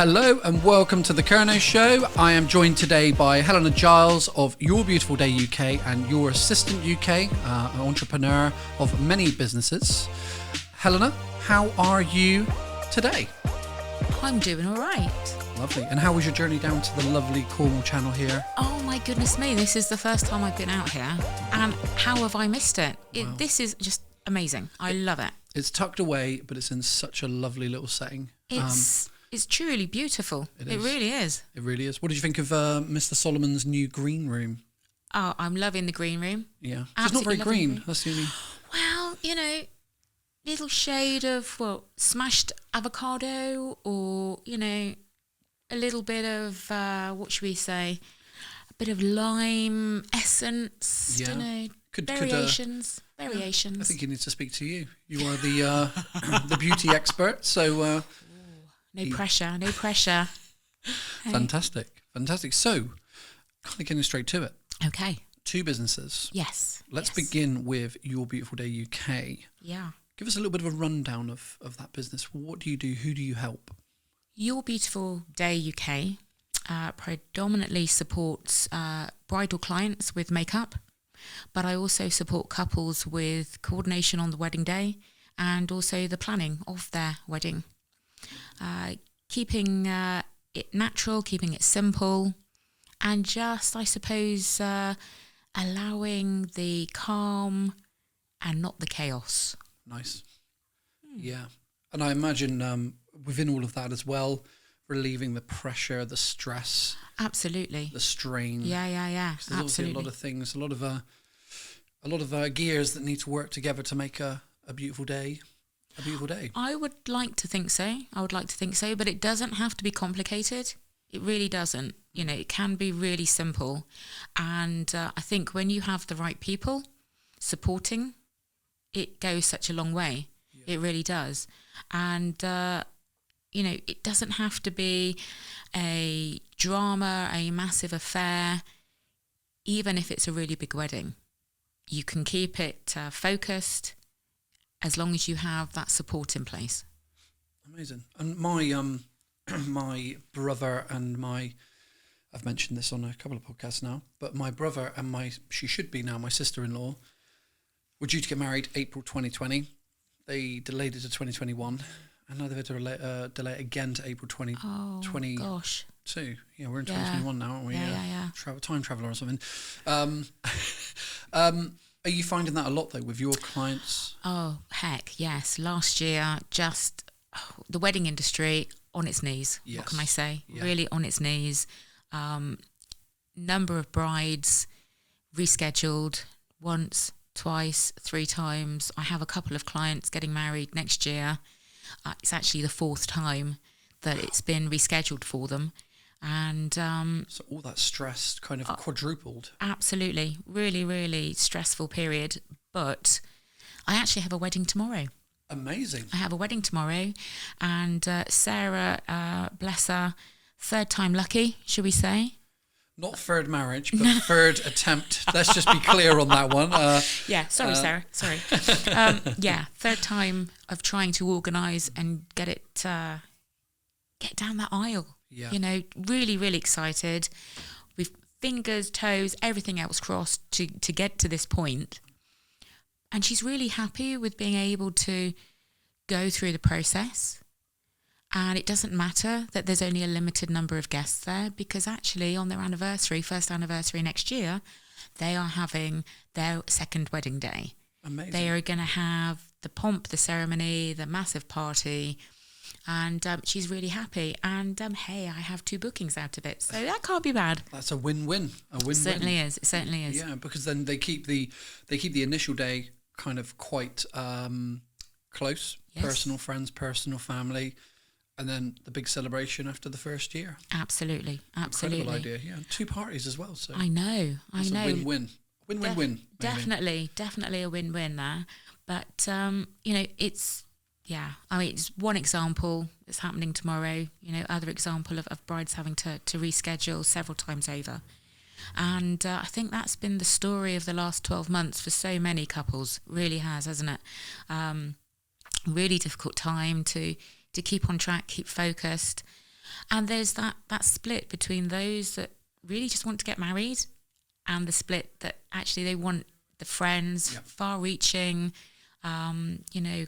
Hello and welcome to the Kernow Show. I am joined today by Helena Giles of Your Beautiful Day UK and Your Assistant UK, an entrepreneur of many businesses. Helena, how are you today? I'm doing all right. Lovely. And how was your journey down to the lovely Cornwall Channel here? Oh my goodness me, this is the first time I've been out here, and how have I missed it? Wow. This is just amazing. I love it. It's tucked away, but it's in such a lovely little setting. It's truly beautiful. It really is. It really is. What did you think of Mr. Solomon's new green room? Oh, I'm loving the green room. Yeah. It's not very green. That's the only... Well, little shade of, smashed avocado or, a little bit of, what should we say, a bit of lime essence, Yeah. Variations. I think he needs to speak to you. You are the the beauty expert, so... No pressure. Fantastic. So, kind of getting straight to it. Okay. 2 businesses. Yes. Let's begin with Your Beautiful Day UK. Yeah. Give us a little bit of a rundown of that business. What do you do? Who do you help? Your Beautiful Day UK predominantly supports bridal clients with makeup, but I also support couples with coordination on the wedding day and also the planning of their wedding. Keeping it natural, keeping it simple, and just, I suppose, allowing the calm and not the chaos. Nice. Yeah. And I imagine within all of that as well, relieving the pressure, the stress. Absolutely. The strain. Yeah. There's obviously a lot of things, a lot of gears that need to work together to make a beautiful day. A beautiful day. I would like to think so. But it doesn't have to be complicated. It really doesn't. It can be really simple. And I think when you have the right people supporting, it goes such a long way. Yeah. It really does. And, it doesn't have to be a drama, a massive affair, even if it's a really big wedding. You can keep it focused, as long as you have that support in place. Amazing. And my my brother and I've mentioned this on a couple of podcasts now, but my brother and she should be now my sister-in-law, were due to get married April 2020. They delayed it to 2021, and now they've had to delay it again to April 2022. Oh, gosh. Yeah, we're in 2021 now, aren't we? Yeah. Time traveller or something. Are you finding that a lot, though, with your clients? Oh, heck, yes. Last year, the wedding industry on its knees. Yes. What can I say? Yeah. Really on its knees. Number of brides rescheduled once, twice, 3 times. I have a couple of clients getting married next year. It's actually the 4th time that it's been rescheduled for them. And so all that stress kind of quadrupled. Absolutely. Really, really stressful period. But I actually have a wedding tomorrow. Amazing. I have a wedding tomorrow. And Sarah, bless her, 3rd time lucky, should we say? Not 3rd marriage, but 3rd attempt. Let's just be clear on that one. Sorry, Sarah. Sorry. 3rd time of trying to organise and get down that aisle. Yeah. Really, really excited with fingers, toes, everything else crossed to get to this point. And she's really happy with being able to go through the process. And it doesn't matter that there's only a limited number of guests there, because actually on their anniversary, 1st anniversary next year, they are having their 2nd wedding day. Amazing. They are going to have the pomp, the ceremony, the massive party. And she's really happy. And hey, I have 2 bookings out of it, so that can't be bad. That's a win-win. It certainly is. Yeah, because then they keep the initial day kind of quite close, yes. Personal friends, personal family, and then the big celebration after the 1st year. Absolutely. Incredible idea. Yeah, 2 parties as well. So I know. It's a win-win. Win-win-win. Definitely a win-win there. But it's. Yeah, it's one example that's happening tomorrow, other example of brides having to reschedule several times over. And I think that's been the story of the last 12 months for so many couples. Really has, hasn't it? Really difficult time to keep on track, keep focused. And there's that split between those that really just want to get married and the split that actually they want the friends, far-reaching,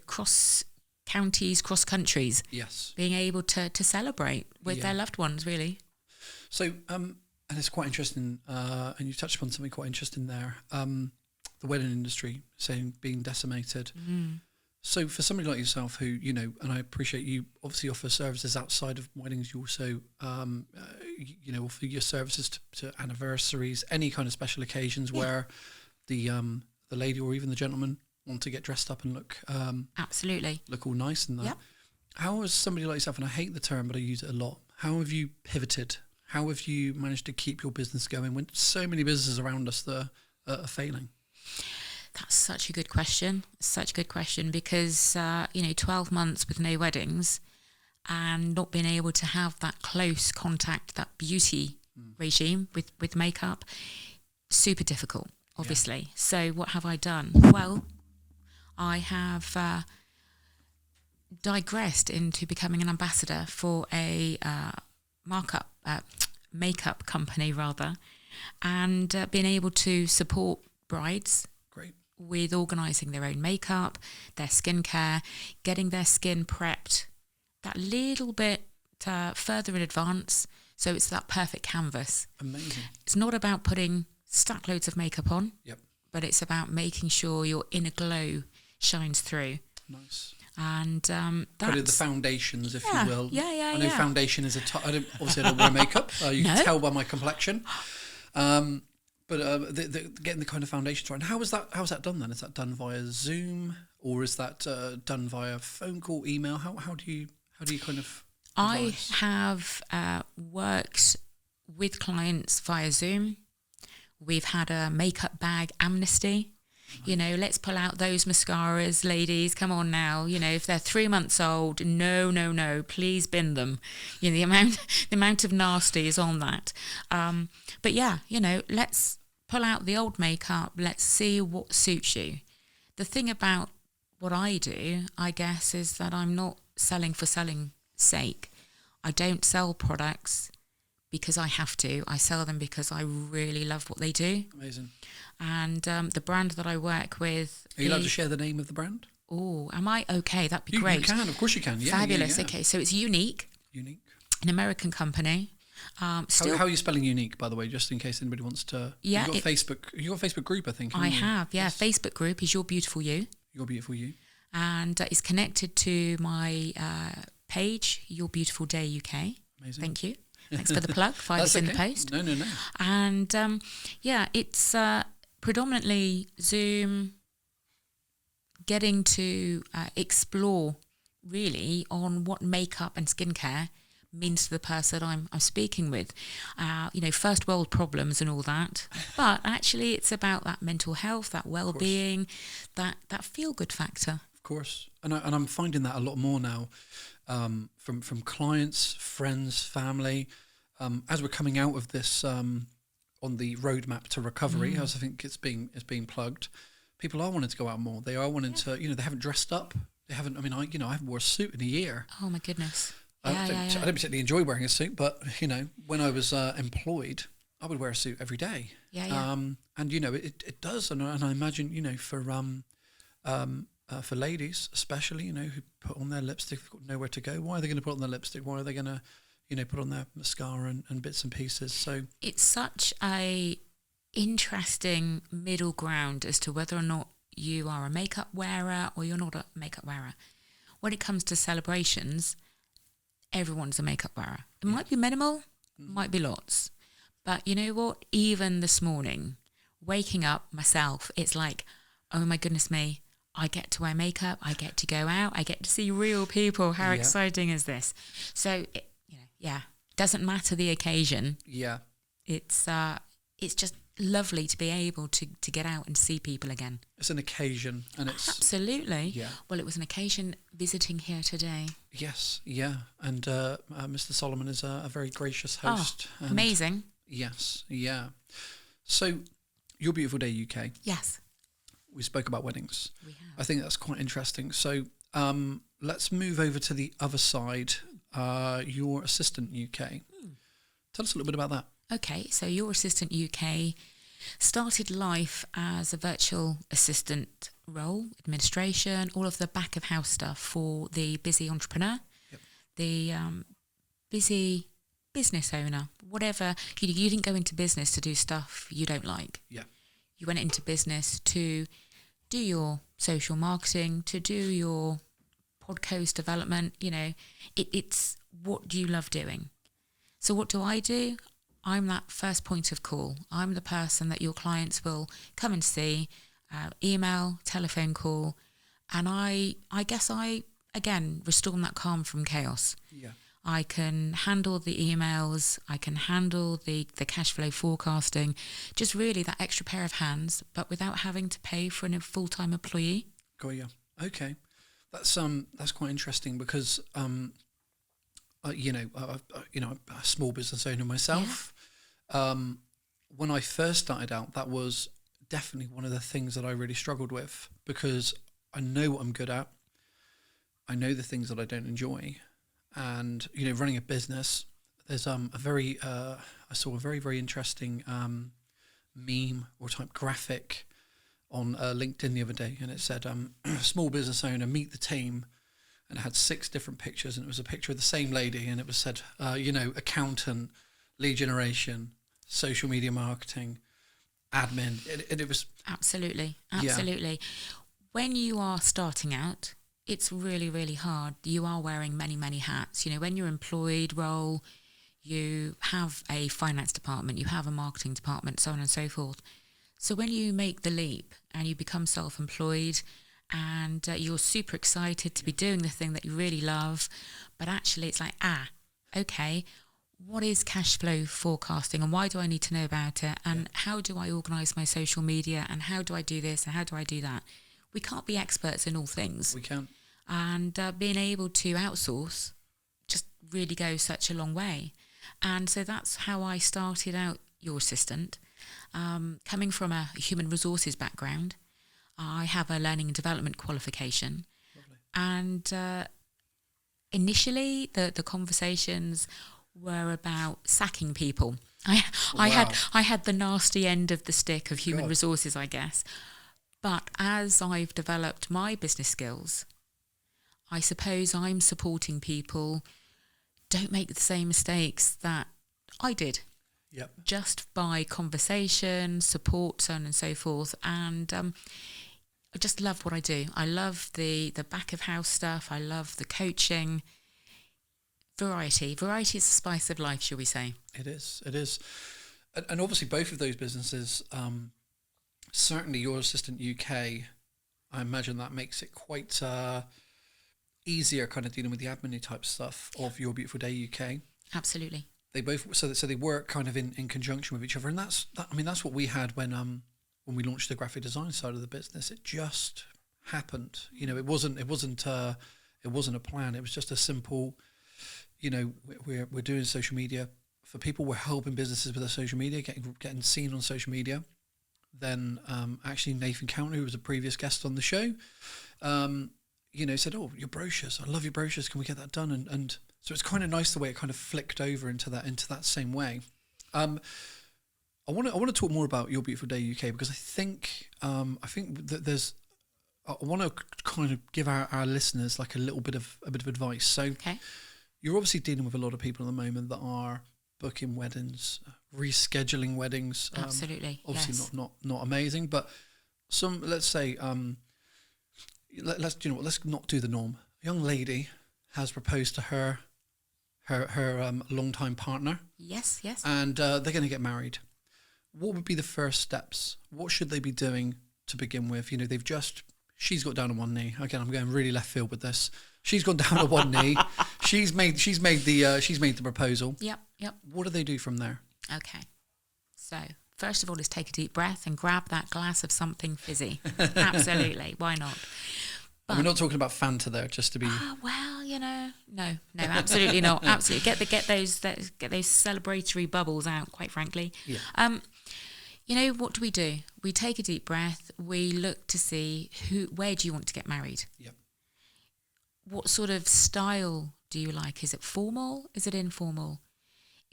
cross counties, cross countries. Yes. Being able to celebrate with their loved ones, really. So, and it's quite interesting, and you touched upon something quite interesting there. The wedding industry, saying being decimated. So for somebody like yourself who, and I appreciate you obviously offer services outside of weddings, you also, offer your services to anniversaries, any kind of special occasions where the lady or even the gentleman want to get dressed up and look absolutely look all nice and that. Yep. How has somebody like yourself, and I hate the term, but I use it a lot, how have you pivoted? How have you managed to keep your business going when so many businesses around us that are failing? That's such a good question. Because, 12 months with no weddings and not being able to have that close contact, that beauty regime with makeup, super difficult, obviously. Yeah. So what have I done? Well, I have digressed into becoming an ambassador for a makeup company, rather, and being able to support brides with organising their own makeup, their skincare, getting their skin prepped that little bit further in advance, so it's that perfect canvas. Amazing. It's not about putting stack loads of makeup on, but it's about making sure your inner glow shines through. Nice. And kind of the foundations, if you will. I know foundation is I don't wear makeup. You can tell by my complexion. But getting the kind of foundations right. And how is that done then? Is that done via Zoom, or is that done via phone call, email? How do you kind of advise? I have worked with clients via Zoom. We've had a makeup bag amnesty. Let's pull out those mascaras, ladies. Come on now. If they're 3 months old, no, please bin them. The amount of nasty is on that. But let's pull out the old makeup. Let's see what suits you. The thing about what I do, I guess, is that I'm not selling for selling's sake. I don't sell products because I have to. I sell them because I really love what they do. Amazing. And the brand that I work with... Are you allowed to share the name of the brand? Oh, am I? Okay, that'd be great. You can, of course you can. Yeah, fabulous. Yeah. Okay, so it's Unique. Unique. An American company. How are you spelling Unique, by the way, just in case anybody wants to... Yeah. You've got a Facebook group, I think. I have, yeah. Yes. Facebook group is Your Beautiful You. Your Beautiful You. And it's connected to my page, Your Beautiful Day UK. Amazing. Thank you. Thanks for the plug. Five in the post. No. And it's predominantly Zoom, getting to explore really on what makeup and skincare means to the person I'm speaking with. First world problems and all that. But actually it's about that mental health, that well-being, that feel-good factor. Of course. And I'm finding that a lot more now from clients, friends, family. As we're coming out of this on the roadmap to recovery, as I think it's being plugged, people are wanting to go out more. They are wanting to, they haven't dressed up. They haven't, I haven't worn a suit in a year. Oh my goodness. I don't particularly enjoy wearing a suit, but, when I was employed, I would wear a suit every day. Yeah. And, it does. And I imagine, for ladies especially, who put on their lipstick, they've got nowhere to go. Why are they going to put on their lipstick? Why are they going to, put on their mascara and bits and pieces? So it's such a interesting middle ground as to whether or not you are a makeup wearer or you're not a makeup wearer. When it comes to celebrations, everyone's a makeup wearer. It might be minimal, might be lots. But you know what? Even this morning, waking up myself, it's like, oh my goodness me, I get to wear makeup, I get to go out, I get to see real people. How exciting is this? So, doesn't matter the occasion. Yeah. It's just lovely to be able to get out and see people again. It's an occasion, and it's... Absolutely. Yeah. Well, it was an occasion visiting here today. Yes, yeah. And Mr. Solomon is a very gracious host. Oh, amazing. Yes, yeah. So, Your Beautiful Day UK. Yes. We spoke about weddings. We have. I think that's quite interesting. So let's move over to the other side Your Assistant UK. Tell us a little bit about that. Okay, so Your Assistant UK started life as a virtual assistant role, administration, all of the back of house stuff for the busy entrepreneur, the busy business owner, whatever. You didn't go into business to do stuff you don't like. Yeah. You went into business to do your social marketing, to do your podcast development. It's what you love doing. So what do? I'm that first point of call. I'm the person that your clients will come and see, email, telephone call. And I guess I, again, restore that calm from chaos. Yeah. I can handle the emails. I can handle the cash flow forecasting. Just really that extra pair of hands, but without having to pay for a full-time employee. Got you. Okay. That's quite interesting because, I'm a small business owner myself. Yeah. When I first started out, that was definitely one of the things that I really struggled with because I know what I'm good at. I know the things that I don't enjoy. And, running a business, there's I saw a very, very interesting meme or type graphic on LinkedIn the other day, and it said, small business owner, meet the team, and it had 6 different pictures, and it was a picture of the same lady, and it was said, accountant, lead generation, social media marketing, admin. It was... Absolutely. Yeah. When you are starting out, it's really, really hard. You are wearing many, many hats. When you're employed role, you have a finance department, you have a marketing department, so on and so forth. So when you make the leap and you become self-employed and you're super excited to be doing the thing that you really love, but actually it's like, okay, what is cash flow forecasting and why do I need to know about it? And how do I organise my social media and how do I do this and how do I do that? We can't be experts in all things. We can't. And being able to outsource just really goes such a long way. And so that's how I started out Your Assistant. Coming from a human resources background, I have a learning and development qualification. Lovely. And initially the conversations were about sacking people. I had the nasty end of the stick of human resources, I guess. But as I've developed my business skills, I suppose I'm supporting people don't make the same mistakes that I did. Yep. Just by conversation, support, so on and so forth. And I just love what I do. I love the back of house stuff. I love the coaching. Variety. Variety is the spice of life, shall we say. It is. And obviously both of those businesses, certainly Your Assistant UK, I imagine that makes it quite easier kind of dealing with the admin type stuff of Your Beautiful Day UK. Absolutely. They both so they work kind of in conjunction with each other, and that's what we had when we launched the graphic design side of the business. It just happened. It wasn't a plan. It was just a simple, we're doing social media for people. We're helping businesses with their social media, getting seen on social media. Then actually Nathan Counter, who was a previous guest on the show, said, "Oh, your brochures! I love your brochures. Can we get that done?" And so it's kind of nice the way it kind of flicked over into that same way. I want to talk more about Your Beautiful Day UK because I think that I want to kind of give our listeners like a bit of advice. So you're obviously dealing with a lot of people at the moment that are booking weddings, rescheduling weddings. Absolutely. Obviously not amazing, but some, let's say, let's not do the norm. A young lady has proposed to her long-time partner. Yes. And they're going to get married. What would be the first steps? What should they be doing to begin with? She's got down on one knee. Again, I'm going really left field with this. She's gone down on one knee. She's made the proposal. Yep. What do they do from there? Okay. So first of all is take a deep breath and grab that glass of something fizzy. Absolutely. Why not? But, we're not talking about Fanta there, just to be... No, absolutely not. Absolutely. Get those celebratory bubbles out, quite frankly. Yeah. What do? We take a deep breath. We look to see where do you want to get married? Yep. what sort of style do you like? Is it formal? Is it informal?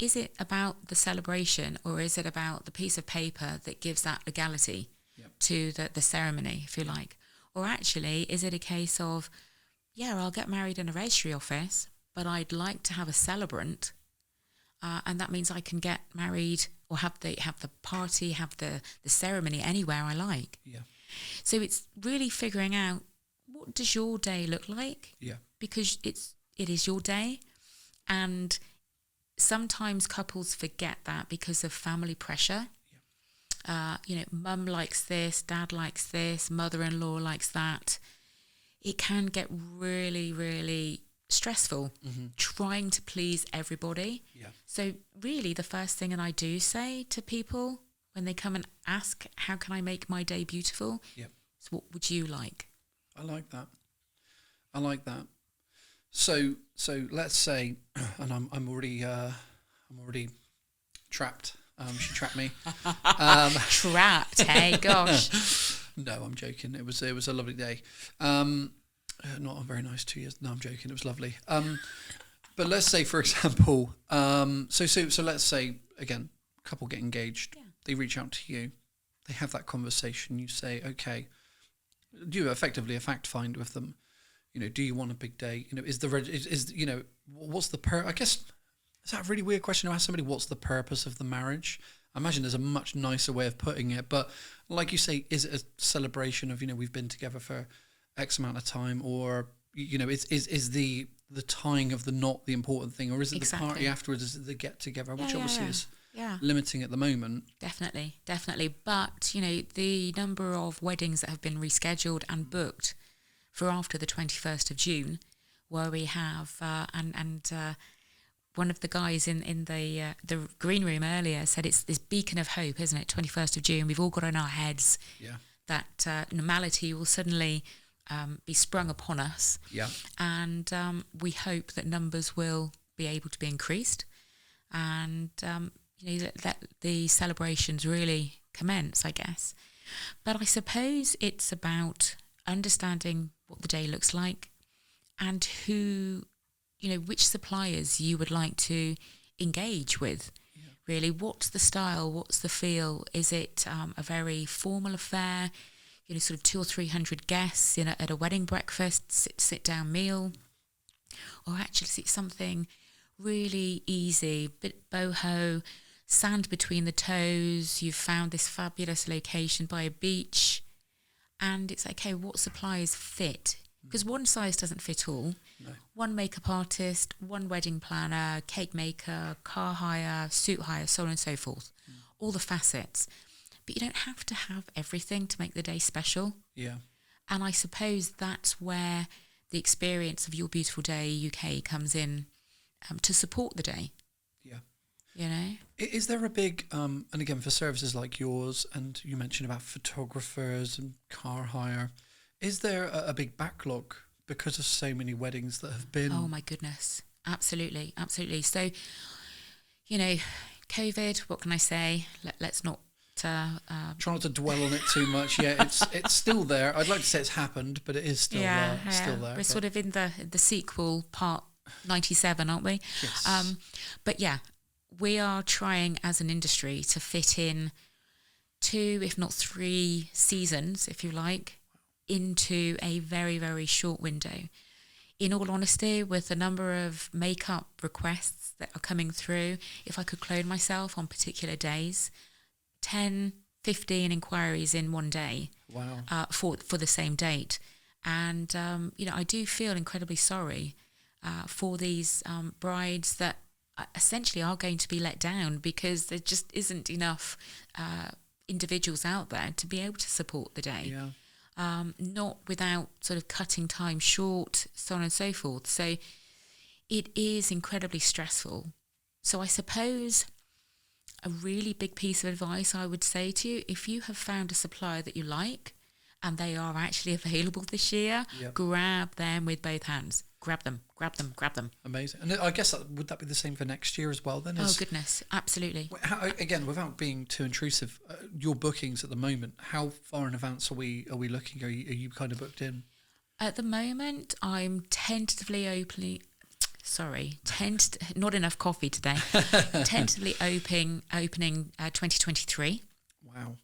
Is it about the celebration, or is it about the piece of paper that gives that legality to the ceremony, if you like? Or actually, is it a case of, I'll get married in a registry office, but I'd like to have a celebrant, and that means I can get married or have the party, have the ceremony anywhere I like. Yeah. So it's really figuring out, what does your day look like? Yeah. Because it is your day, and sometimes couples forget that because of family pressure. Mum likes this, dad likes this, mother-in-law likes that. It can get really, really stressful trying to please everybody. Yeah. So really the first thing that I do say to people when they come and ask, how can I make my day beautiful? Yeah. So what would you like? I like that. So let's say, and I'm already trapped. She trapped me. Trapped, hey, gosh. No, I'm joking. It was a lovely day. Not a very nice 2 years. No, I'm joking. It was lovely. But let's say, for example, so let's say again, couple get engaged. Yeah. They reach out to you. They have that conversation. You say, okay, do you effectively a fact find with them? Do you want a big day? What's the I guess, is that a really weird question to ask somebody? What's the purpose of the marriage? I imagine there's a much nicer way of putting it, but like you say, is it a celebration of, we've been together for X amount of time, or, is the tying of the knot the important thing, or is it the party afterwards, is it the get together, which obviously is limiting at the moment? Definitely. But, the number of weddings that have been rescheduled and booked for after the 21st of June, where we have, one of the guys in the green room earlier said it's this beacon of hope, isn't it? 21st of June, we've all got in our heads that normality will suddenly be sprung upon us. Yeah. And we hope that numbers will be able to be increased, and that the celebrations really commence, I guess. But I suppose it's about understanding what the day looks like, and who, which suppliers you would like to engage with. Yeah. Really, what's the style? What's the feel? Is it a very formal affair? Sort of 200 or 300 guests at a wedding breakfast, sit down meal, or actually is it something really easy, bit boho, sand between the toes? You've found this fabulous location by a beach, and it's okay, what supplies fit? Because one size doesn't fit all. No. One makeup artist, one wedding planner, cake maker, car hire, suit hire, so on and so forth. All the facets. But you don't have to have everything to make the day special. Yeah. And I suppose that's where the experience of Your Beautiful Day UK comes in, to support the day. Yeah. Is there a big, and again, for services like yours, and you mentioned about photographers and car hire, is there a big backlog because of so many weddings that have been? Oh my goodness. Absolutely. So, COVID, what can I say? Let's not... try not to dwell on it too much. Yeah, it's still there. I'd like to say it's happened, but it is still still there. We're sort of in the sequel part 97, aren't we? Yes. But yeah, we are trying as an industry to fit in 2, if not 3 seasons, if you like, into a very, very short window. In all honesty, with the number of makeup requests that are coming through, if I could clone myself on particular days, 10, 15 inquiries in one day. Wow. For the same date. And, I do feel incredibly sorry for these brides that essentially are going to be let down because there just isn't enough individuals out there to be able to support the day. Yeah. Not without sort of cutting time short, so on and so forth. So it is incredibly stressful. So I suppose a really big piece of advice I would say to you, if you have found a supplier that you like and they are actually available this year, grab them with both hands. Grab them. Amazing. And I guess would that be the same for next year as well then? Oh, goodness. Absolutely. Again, without being too intrusive, your bookings at the moment, how far in advance are we looking? Are you kind of booked in? At the moment, I'm tentatively not enough coffee today. Tentatively opening 2023. Wow.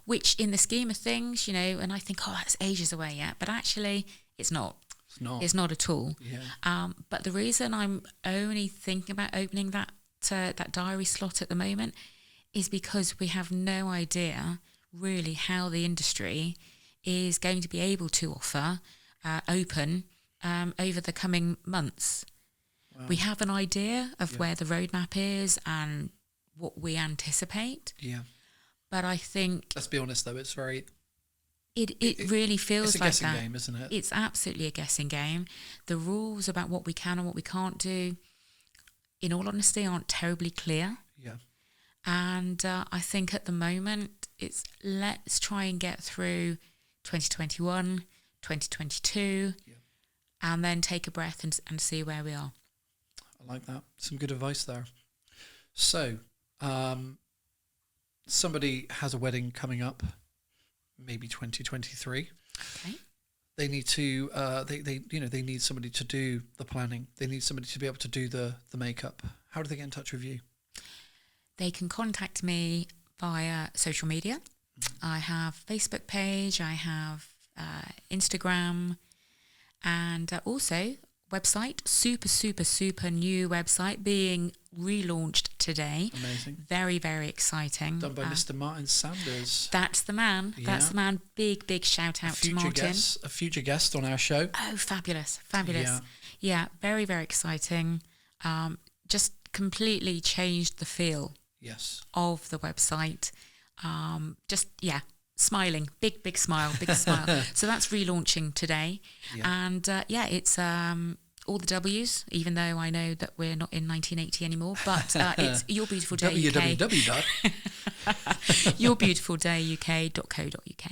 Which in the scheme of things, and I think, that's ages away yet, but actually it's not. It's not at all. Yeah. But the reason I'm only thinking about opening that diary slot at the moment is because we have no idea really how the industry is going to be able to offer open over the coming months. Wow. We have an idea of where the roadmap is and what we anticipate. Yeah. But I think... Let's be honest, though, it's very... It really feels like that. It's a guessing game, isn't it? It's absolutely a guessing game. The rules about what we can and what we can't do, in all honesty, aren't terribly clear. Yeah. And I think at the moment, it's let's try and get through 2021, 2022, and then take a breath and see where we are. I like that. Some good advice there. So, somebody has a wedding coming up, maybe 2023. Okay. They need to, they need somebody to do the planning. They need somebody to be able to do the makeup. How do they get in touch with you? They can contact me via social media. I have Facebook page, I have Instagram, and also website, super new website being relaunched today. Amazing. Very, very exciting. Done by Mr. Martin Sanders. That's the man. Yeah. That's the man. Big shout out to Martin. A future guest on our show. Oh, fabulous. Yeah, very, very exciting. Just completely changed the feel of the website. Smiling, big smile. So that's relaunching today. Yeah. And it's all the W's, even though I know that we're not in 1980 anymore, but it's Your Beautiful Day www. YourBeautifulDayUK.co.uk.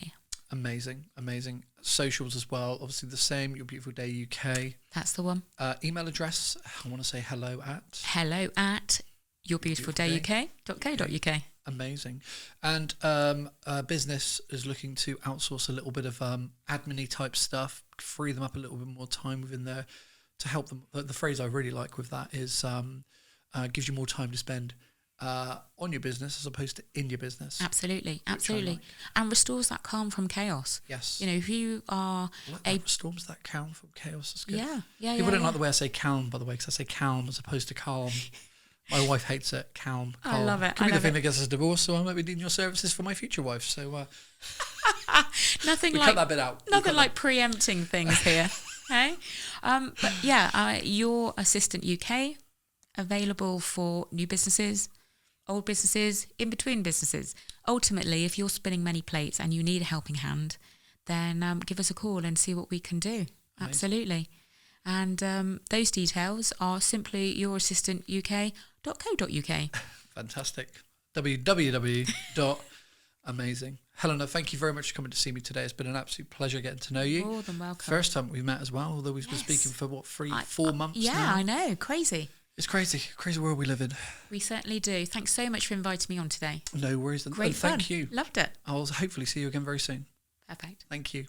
Amazing. Socials as well, obviously the same, Your Beautiful Day UK. That's the one. Email address, I want to say hello at YourBeautifulDayUK.co.uk. Amazing. And business is looking to outsource a little bit of admin-y type stuff, free them up a little bit more time within there to help them. The phrase I really like with that is gives you more time to spend on your business as opposed to in your business. Absolutely. And restores that calm from chaos. Yes. If you are... restores that calm from chaos. That's good. Yeah. People don't like the way I say calm, by the way, because I say calm as opposed to calm. My wife hates it. Calm. I love it. Could be the thing that gets us a divorce, so I might be needing your services for my future wife. So nothing we like cut that bit out. Nothing like preempting things here. Hey, Your Assistant UK, available for new businesses, old businesses, in between businesses. Ultimately, if you're spinning many plates and you need a helping hand, then give us a call and see what we can do. Amazing. Absolutely. And those details are simply yourassistantuk.co.uk. Fantastic. Amazing. Helena, thank you very much for coming to see me today. It's been an absolute pleasure getting to know you. More than welcome. First time we've met as well, although we've been speaking for 4 months now. Yeah, I know. Crazy. It's crazy world we live in. We certainly do. Thanks so much for inviting me on today. No worries. Great fun. Thank you. Loved it. I'll hopefully see you again very soon. Perfect. Thank you.